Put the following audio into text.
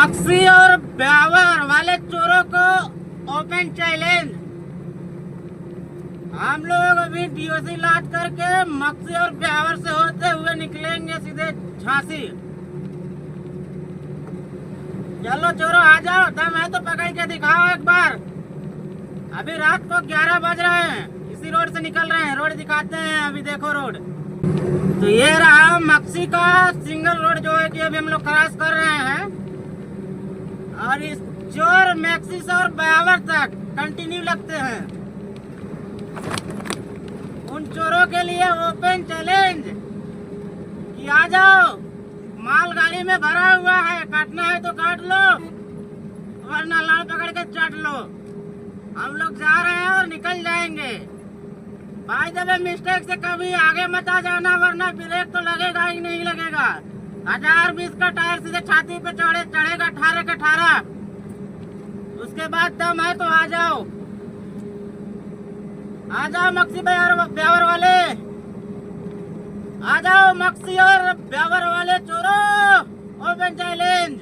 मक्सी और ब्यावर वाले चोरों को ओपन चैलेंज। हम लोग अभी डीओसी लाद करके मक्सी और ब्यावर से होते हुए निकलेंगे सीधे झांसी। चलो चोरों आ जाओ, दम है तो पकड़ के दिखाओ एक बार। अभी रात को 11 बज रहे हैं, इसी रोड से निकल रहे हैं। रोड दिखाते हैं, अभी देखो रोड। तो ये रहा मक्सी का सिंगल रोड जो है कि अभी हम लोग क्रॉस कर रहे हैं। और इस चोर मैक्सी से और ब्यावर तक कंटिन्यू लगते हैं। उन चोरों के लिए ओपन चैलेंज कि आ जाओ, माल गाड़ी में भरा हुआ है, काटना है तो काट लो वरना लाल पकड़ के चाट लो। हम लोग जा रहे हैं और निकल जाएंगे। भाई जब मिस्टेक से कभी आगे मत आ जाना, वरना ब्रेक तो लगेगा ही नहीं लगेगा। 1020 का टायर सीधे छाती पे चढ़ेगा 18 का 18। उसके बाद दम है तो आ जाओ, आ जाओ मक्सी ब्यावर वाले, आ जाओ मक्सी और ब्यावर वाले चोरों, ओपन चैलेंज।